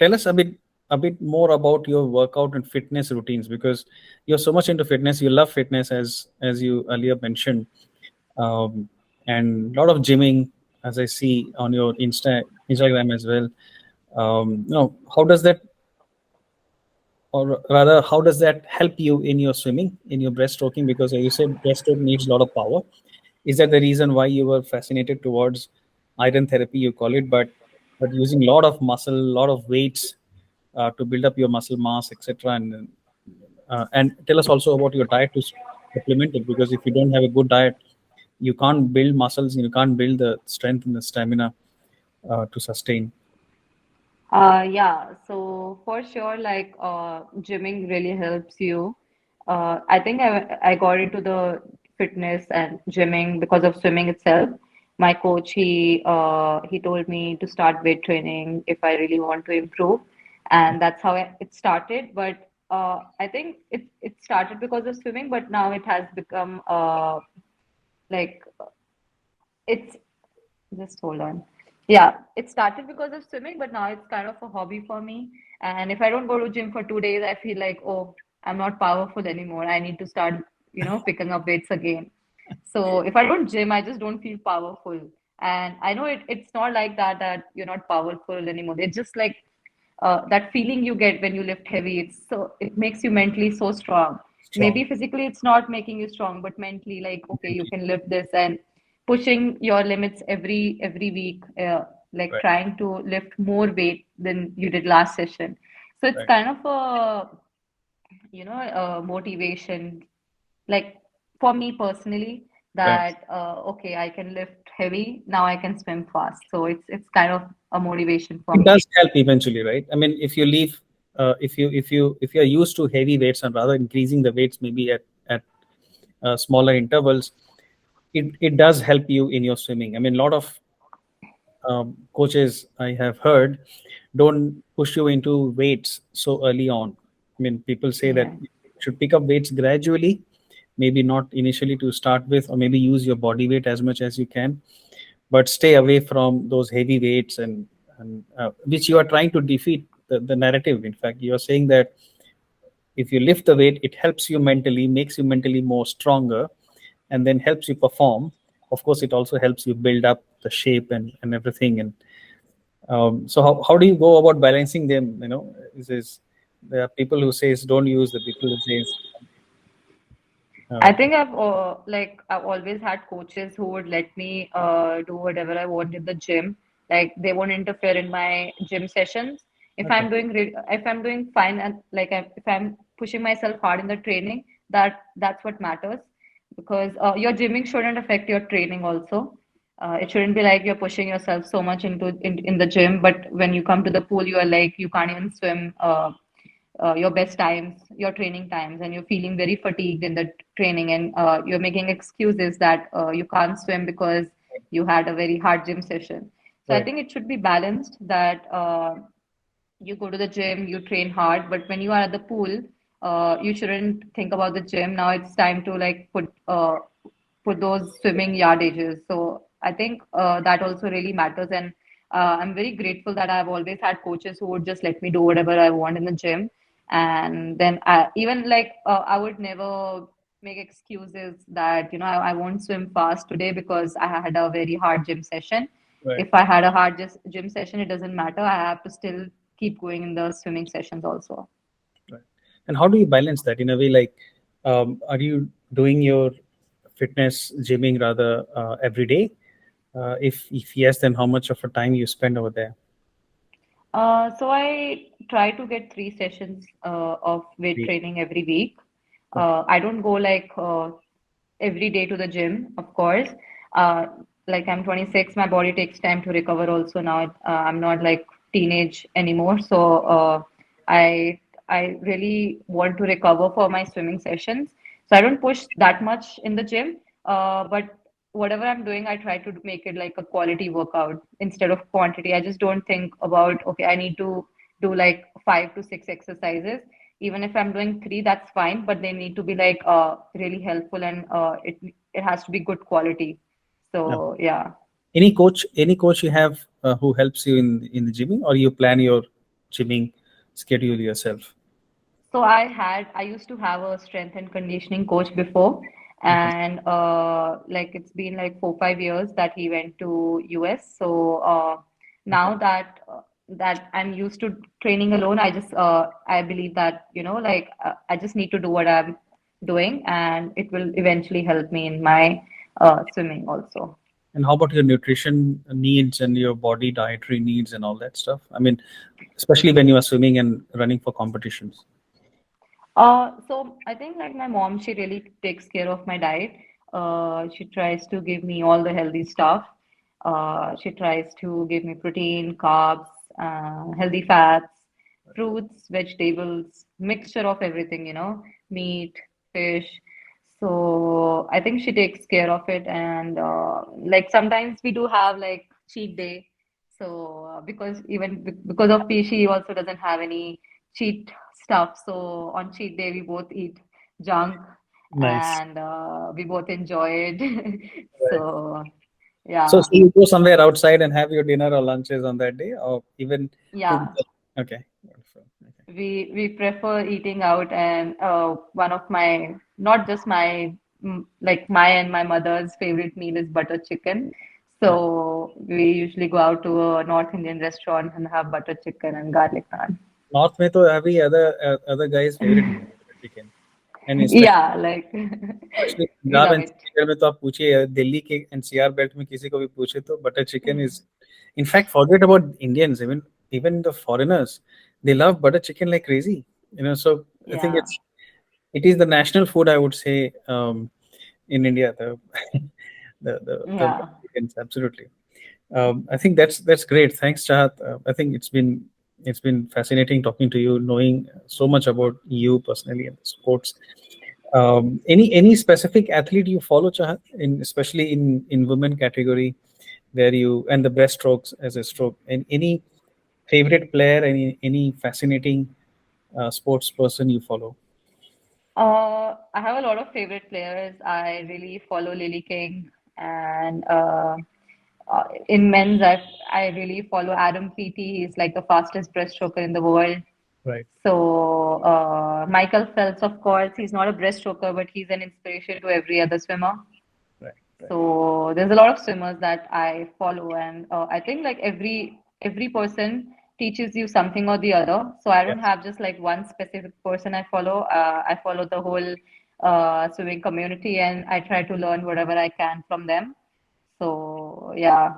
Speaker 1: tell us a bit more about your workout and fitness routines because you're so much into fitness. You love fitness, as you earlier mentioned, um, and a lot of gymming, as I see on your Instagram as well. How does that, or rather, how does that help you in your swimming, in your breaststroking? Because you said breaststroke needs a lot of power. Is that the reason why you were fascinated towards iron therapy, you call it, but using a lot of muscle, a lot of weights to build up your muscle mass, etc. And tell us also about your diet to supplement it, because if you don't have a good diet, you can't build muscles, and you can't build the strength and the stamina to sustain.
Speaker 2: Yeah, so for sure, like gymming really helps you. I think I got into the fitness and gymming because of swimming itself. My coach he told me to start weight training if I really want to improve, and that's how it started. But I think it started because of swimming, but now it has become like it's just hold on. Yeah, it started because of swimming, but now it's kind of a hobby for me. And if I don't go to gym for 2 days, I feel like, oh, I'm not powerful anymore. I need to start, picking up weights again. So if I don't gym, I just don't feel powerful. And I know it's not like that you're not powerful anymore. It's just like that feeling you get when you lift heavy. It makes you mentally so strong. Maybe
Speaker 1: Strong.
Speaker 2: physically it's not making you strong, but mentally, like, okay, you can lift this and pushing your limits every week, like
Speaker 1: Right.
Speaker 2: trying to lift more weight than you did last session. So it's
Speaker 1: Right.
Speaker 2: kind of a, motivation, like for me personally,
Speaker 1: Right.
Speaker 2: that okay, I can lift heavy, now I can swim fast. So it's kind of a motivation for
Speaker 1: It
Speaker 2: me.
Speaker 1: does help eventually, right? I mean, if you leave, if you're used to heavy weights and rather increasing the weights maybe at smaller intervals, it does help you in your swimming. I mean, a lot of coaches I have heard don't push you into weights so early on. I mean, people say that
Speaker 2: Yeah.
Speaker 1: you should pick up weights gradually, maybe not initially to start with, or maybe use your body weight as much as you can, but stay away from those heavy weights and which you are trying to defeat the narrative. In fact, you are saying that if you lift the weight, it helps you mentally, makes you mentally more stronger, and then helps you perform. Of course, it also helps you build up the shape and everything. And so how do you go about balancing them? Is there are people who says don't use, the people who says
Speaker 2: I
Speaker 1: um,
Speaker 2: think I've always had coaches who would let me do whatever I want in the gym. Like they won't interfere in my gym sessions.
Speaker 1: okay,
Speaker 2: If I'm doing fine, and if I'm pushing myself hard in the training, that's what matters, because your gymming shouldn't affect your training also. It shouldn't be like you're pushing yourself so much in the gym, but when you come to the pool, you are like you can't even swim. Your best times, your training times, and you're feeling very fatigued in the training, and you're making excuses that you can't swim because you had a very hard gym session. So I
Speaker 1: right,
Speaker 2: think it should be balanced, that you go to the gym, you train hard, but when you are at the pool, you shouldn't think about the gym. Now it's time to like put those swimming yardages. So I think that also really matters, and I'm very grateful that I've always had coaches who would just let me do whatever I want in the gym, and then I would never make excuses that I won't swim fast today because I had a very hard gym session.
Speaker 1: right,
Speaker 2: If I had a hard gym session, it doesn't matter. I have to still keep going in the swimming sessions also.
Speaker 1: right. And how do you balance that in a way? Like, are you doing your fitness gymming rather every day? If yes, then how much of a time you spend over there?
Speaker 2: So I try to get 3 sessions of weight
Speaker 1: Week.
Speaker 2: training every week.
Speaker 1: Okay.
Speaker 2: I don't go like every day to the gym, of course. Uh, like I'm 26, my body takes time to recover also now. I'm not like teenage anymore, so I I really want to recover for my swimming sessions. So I don't push that much in the gym, but whatever I'm doing, I try to make it like a quality workout instead of quantity. I just don't think about, okay, I need to do like 5 to 6 exercises. Even if I'm doing three, that's fine, but they need to be like really helpful, and it has to be good quality.
Speaker 1: Yeah.
Speaker 2: So yeah.
Speaker 1: Any coach you have who helps you in the gymming, or you plan your gymming schedule yourself?
Speaker 2: So I used to have a strength and conditioning coach before,
Speaker 1: Okay.
Speaker 2: and like it's been like 4 5 years that he went to US. So
Speaker 1: Okay.
Speaker 2: now that I'm used to training alone, I believe that I just need to do what I'm doing, and it will eventually help me in my swimming also.
Speaker 1: And how about your nutrition needs and your body dietary needs and all that stuff? I mean, especially when you are swimming and running for competitions.
Speaker 2: So I think like my mom, she really takes care of my diet. She tries to give me all the healthy stuff. She tries to give me protein, carbs, healthy fats, fruits, vegetables, mixture of everything, meat, fish. So I think she takes care of it, and like sometimes we do have like cheat day. So because of me, she also doesn't have any cheat stuff. So on cheat day, we both eat junk,
Speaker 1: Nice.
Speaker 2: and we both enjoy it.
Speaker 1: Right.
Speaker 2: So
Speaker 1: So
Speaker 2: yeah,
Speaker 1: you go somewhere outside and have your dinner or lunches on that day, or even cook.
Speaker 2: yeah.
Speaker 1: Okay. Wonderful. Okay.
Speaker 2: We prefer eating out, and one of my, not just my, like my and my mother's favorite meal is butter chicken.
Speaker 1: Right.
Speaker 2: So we usually go out to a North Indian restaurant and have butter chicken and garlic naan.
Speaker 1: North में तो every other guy's favorite chicken, and
Speaker 2: Yeah, like
Speaker 1: especially
Speaker 2: we
Speaker 1: Punjab
Speaker 2: love
Speaker 1: and
Speaker 2: it.
Speaker 1: Chandigarh में तो आप पूछिए, दिल्ली के NCR belt में किसी को भी पूछे तो butter chicken is, in fact, forget about Indians, even the foreigners, They love butter chicken like crazy. So I think
Speaker 2: Yeah.
Speaker 1: it is the national food, I would say, in India. The
Speaker 2: Yeah.
Speaker 1: butter chickens, absolutely. I think that's great. Thanks, Chahat. I think it's been fascinating talking to you, knowing so much about you personally and sports. Any specific athlete you follow, Chahat, in especially in women category, where you and the breaststrokes as a stroke, and any favorite player, any fascinating sports person you follow?
Speaker 2: I have a lot of favorite players. I really follow Lily King, and in men's, I really follow Adam Peaty. He's like the fastest breaststroker in the world.
Speaker 1: Right,
Speaker 2: So Michael Phelps, of course, he's not a breaststroker, but he's an inspiration to every other swimmer.
Speaker 1: right, right.
Speaker 2: So there's a lot of swimmers that I follow, and I think like every person teaches you something or the other. So I don't
Speaker 1: Yes.
Speaker 2: have just like one specific person I follow. I follow the whole swimming community, and I try to learn whatever I can from them. So yeah,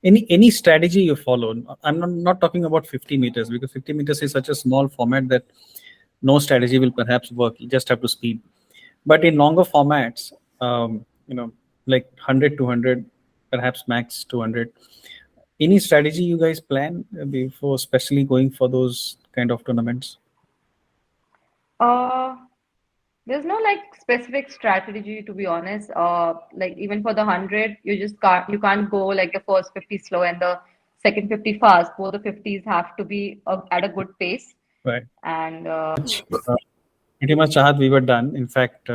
Speaker 1: Any strategy you follow? I'm not talking about 50 meters, because 50 meters is such a small format that no strategy will perhaps work. You just have to speed. But in longer formats, like 100, 200, perhaps max 200, any strategy you guys plan before, especially going for those kind of tournaments?
Speaker 2: uh, there's no like specific strategy to be honest. Like even for the 100, you can't go like the first 50 slow and the second 50 fast. Both the 50s have to be at a good pace.
Speaker 1: Right.
Speaker 2: And
Speaker 1: Uh, Pretty much, Chahat, we were done. In fact,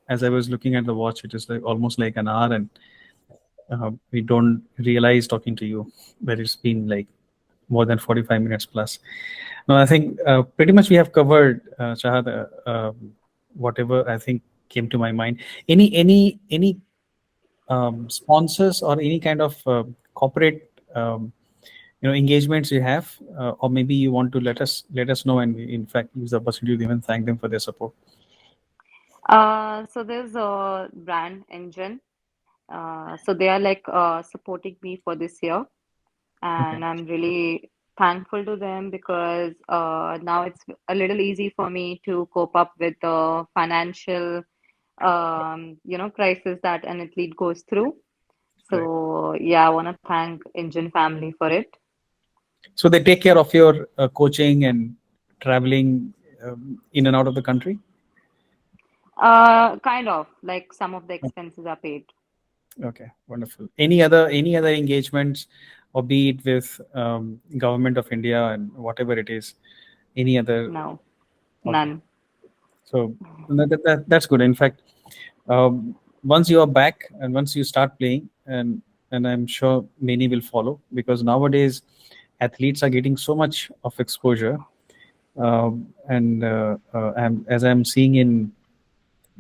Speaker 1: as I was looking at the watch, it is like almost like an hour, and we don't realize talking to you that it's been like more than 45 minutes plus. No, I think pretty much we have covered, Chahat, whatever I think came to my mind. Any sponsors or any kind of corporate engagements you have, or maybe you want to let us know, and we in fact use the opportunity to even thank them for their support.
Speaker 2: so there's a brand engine. So they are like supporting me for this year,
Speaker 1: Okay,
Speaker 2: and I'm really thankful to them because now it's a little easy for me to cope up with the financial crisis that an athlete goes through.
Speaker 1: right.
Speaker 2: So yeah, I want to thank Engine family for it.
Speaker 1: So they take care of your coaching and traveling in and out of the country.
Speaker 2: Kind of like some of the expenses are paid.
Speaker 1: Okay, wonderful. Any other engagements, or be it with government of India and whatever it is, any other?
Speaker 2: No,
Speaker 1: Okay,
Speaker 2: none.
Speaker 1: so that's good. In fact, once you are back and once you start playing, and I'm sure many will follow, because nowadays athletes are getting so much of exposure, and as I'm seeing in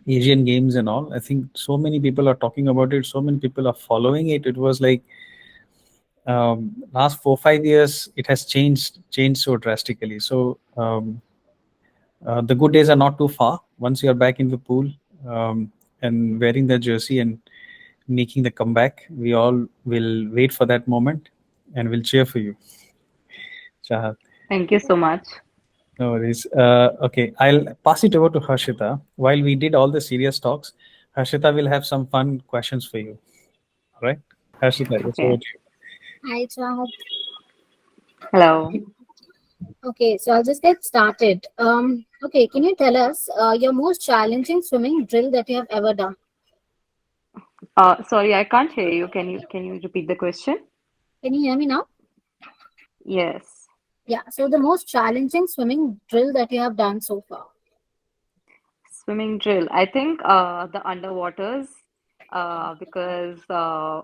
Speaker 1: Asian games and all, I think so many people are talking about it. So many people are following it. It was like last 4 5 years, it has changed so drastically. So the good days are not too far. Once you are back in the pool, and wearing the jersey and making the comeback, we all will wait for that moment and will cheer for you, Chahat.
Speaker 2: Thank you so much.
Speaker 1: No worries. Okay, I'll pass it over to Harshita. While we did all the serious talks, Harshita will have some fun questions for you. All right, Harshita, it's over
Speaker 2: Okay.
Speaker 1: to
Speaker 3: Hi, Chahat.
Speaker 2: Hello.
Speaker 3: Okay, so I'll just get started. Okay, can you tell us your most challenging swimming drill that you have ever done?
Speaker 2: Sorry, I can't hear you. Can you repeat the question?
Speaker 3: Can you hear me now?
Speaker 2: Yes.
Speaker 3: Yeah, so the most challenging swimming drill that you have done so far.
Speaker 2: Swimming drill. I think the underwaters, because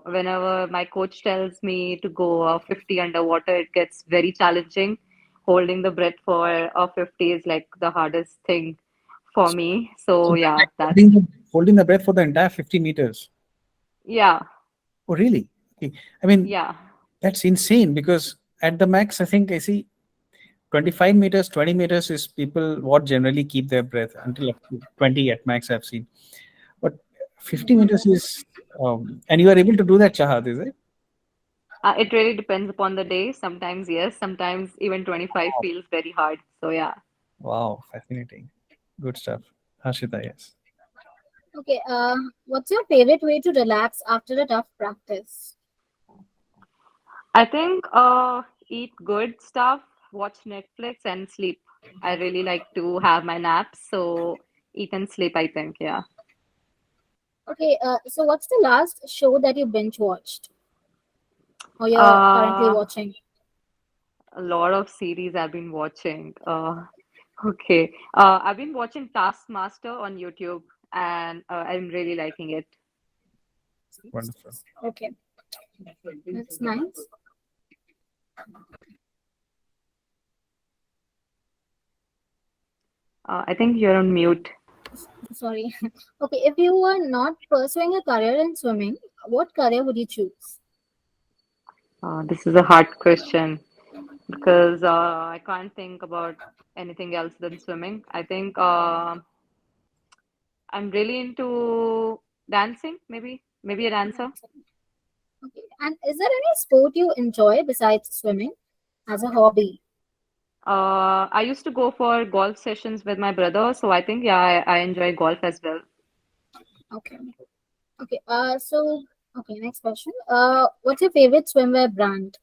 Speaker 2: whenever my coach tells me to go 50 underwater, it gets very challenging. Holding the breath for 50 is like the hardest thing for me.
Speaker 1: so
Speaker 2: So
Speaker 1: that's
Speaker 2: yeah,
Speaker 1: like
Speaker 2: that's
Speaker 1: holding the breath for the entire 50 meters.
Speaker 2: yeah,
Speaker 1: Oh, really? Okay. I mean,
Speaker 2: yeah.
Speaker 1: that's insane, because at the max, I think I see 25 meters, 20 meters is people what generally keep their breath until up to 20 at max, I've seen. But 50 meters is, and you are able to do that, Chahat, is it?
Speaker 2: It really depends upon the day. Sometimes yes, sometimes even 25 feels very hard. So yeah.
Speaker 1: Wow, fascinating. Good stuff. Harshita, yes.
Speaker 3: Okay, what's your favorite way to relax after a tough practice?
Speaker 2: I think eat good stuff, watch Netflix and sleep. I really like to have my naps, so eat and sleep, I think, yeah.
Speaker 3: Okay, so what's the last show that you binge watched or you're currently
Speaker 2: Uh,
Speaker 3: watching?
Speaker 2: a lot of series I've been watching. Okay. I've been watching Taskmaster on YouTube and I'm really liking it.
Speaker 1: Wonderful.
Speaker 3: Okay, that's nice.
Speaker 2: I think you're on mute.
Speaker 3: Sorry. Okay, if you were not pursuing a career in swimming, what career would you choose?
Speaker 2: This is a hard question because I can't think about anything else than swimming. I think I'm really into dancing, maybe a dancer.
Speaker 3: Okay, and is there any sport you enjoy besides swimming as a hobby?
Speaker 2: I used to go for golf sessions with my brother, so I think yeah, I enjoy golf as well.
Speaker 3: Okay. Okay. Okay. Next question. What's your favorite swimwear brand?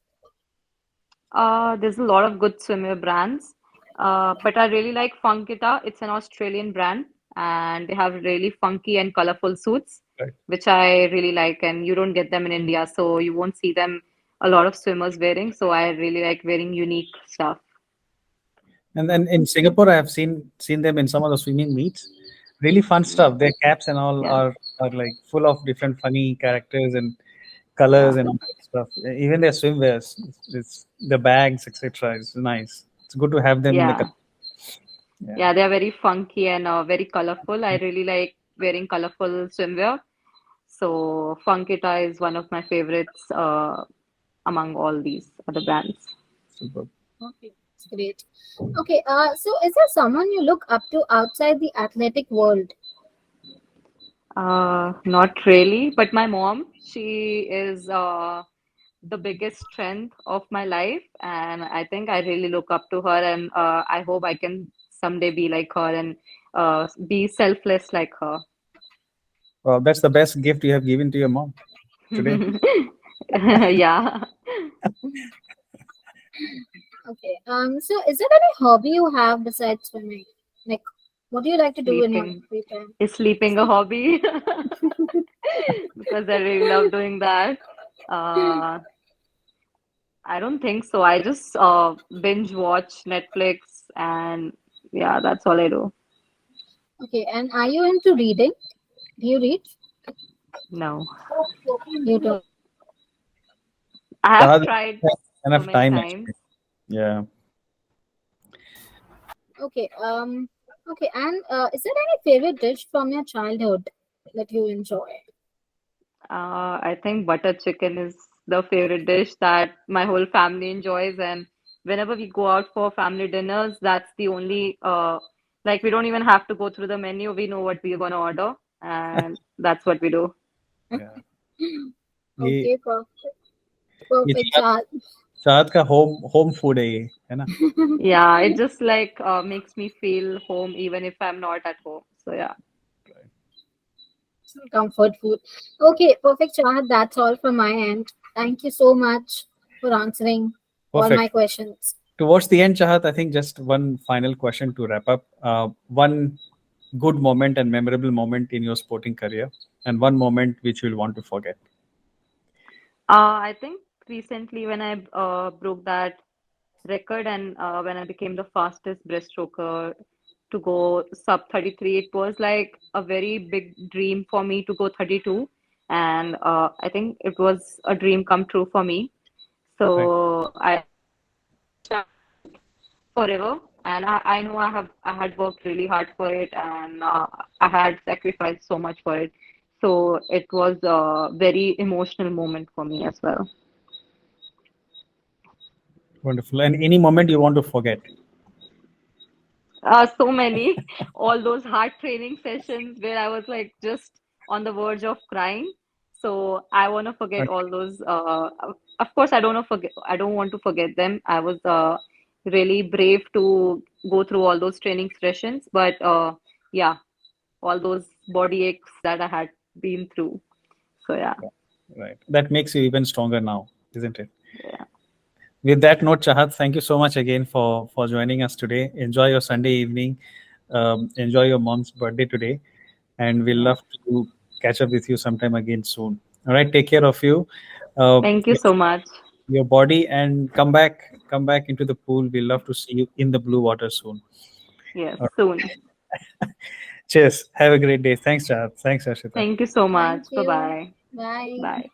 Speaker 2: There's a lot of good swimwear brands, but I really like Funkita. It's an Australian brand, and they have really funky and colorful suits,
Speaker 1: Right.
Speaker 2: which I really like. And you don't get them in India, so you won't see them a lot of swimmers wearing. So I really like wearing unique stuff.
Speaker 1: And then in Singapore, I have seen them in some of the swimming meets. Really fun
Speaker 2: Mm,
Speaker 1: stuff. Their caps and all
Speaker 2: yeah,
Speaker 1: are like full of different funny characters and colors
Speaker 2: yeah,
Speaker 1: and all that stuff. Even their swimwears, it's the bags, etc. It's nice. It's good to have them in the.
Speaker 2: yeah,
Speaker 1: Yeah,
Speaker 2: yeah. They are very funky and very colorful. I really like wearing colorful swimwear. So Funkita is one of my favorites among all these other brands.
Speaker 1: super.
Speaker 3: Okay, that's great. Okay. So is there someone you look up to outside the athletic world?
Speaker 2: Not really, but my mom, she is the biggest strength of my life, and I think I really look up to her, and I hope I can someday be like her and be selfless like her.
Speaker 1: Well, that's the best gift you have given to your mom today.
Speaker 2: Yeah,
Speaker 3: Okay. So is there any hobby you have besides swimming? Like, what do you like to do in your
Speaker 2: sleeping.
Speaker 3: free time?
Speaker 2: Is sleeping a hobby? Because I really love doing that. Uh, I don't think so. I just binge watch Netflix and yeah, that's all I do.
Speaker 3: Okay. And are you into reading? Do you read?
Speaker 2: No.
Speaker 3: You don't.
Speaker 2: I
Speaker 1: So
Speaker 2: have
Speaker 1: how
Speaker 2: tried so
Speaker 1: enough
Speaker 2: many
Speaker 1: time
Speaker 2: times.
Speaker 1: actually. Yeah.
Speaker 3: Okay. Okay. And is there any favorite dish from your childhood that you enjoy?
Speaker 2: I think butter chicken is the favorite dish that my whole family enjoys, and whenever we go out for family dinners, that's the only like we don't even have to go through the menu. We know what we're gonna order, and that's what we do.
Speaker 1: Yeah. ये
Speaker 3: Okay. Perfect.
Speaker 1: ये
Speaker 3: Perfect, Chad.
Speaker 1: चाहत का home food है ना?
Speaker 2: Yeah, it just like makes me feel home even if I'm not at home. So yeah.
Speaker 3: Comfort food. Okay. Perfect, Chad. That's all from my end. Thank you so much for answering all my
Speaker 1: Perfect.
Speaker 3: questions.
Speaker 1: Towards the end, Chahat, I think just one final question to wrap up. One good moment and memorable moment in your sporting career, and one moment which you'll want to forget.
Speaker 2: I think recently when I broke that record and when I became the fastest breaststroker to go sub 33, it was like a very big dream for me to go 32. And I think it was a dream come true for me.
Speaker 1: Right.
Speaker 2: So I forever. And I know I had worked really hard for it and I had sacrificed so much for it. So it was a very emotional moment for me as well.
Speaker 1: Wonderful. And any moment you want to forget.
Speaker 2: So many, all those hard training sessions where I was like just on the verge of crying. So I want to forget
Speaker 1: Okay.
Speaker 2: all those. Of course, I don't know forget. I don't want to forget them. I was really brave to go through all those training sessions, but yeah, all those body aches that I had been through. So yeah,
Speaker 1: Right. That makes you even stronger now, isn't it?
Speaker 2: yeah,
Speaker 1: With that note, Chahat, thank you so much again for joining us today. Enjoy your Sunday evening. Enjoy your mom's birthday today, and we'll
Speaker 2: yeah.
Speaker 1: love to catch up with you sometime again soon. All right. Take care of you.
Speaker 2: Thank you
Speaker 1: Your
Speaker 2: so much.
Speaker 1: your body, and come back into the pool. We'll love to see you in the blue water soon.
Speaker 2: Yes,
Speaker 1: All
Speaker 2: soon.
Speaker 1: right. Cheers. Have a great day. Thanks, Chahat. Thanks, Ashita.
Speaker 2: Thank you so much.
Speaker 3: Thank
Speaker 2: Bye
Speaker 3: you.
Speaker 2: bye.
Speaker 3: Bye.
Speaker 2: Bye.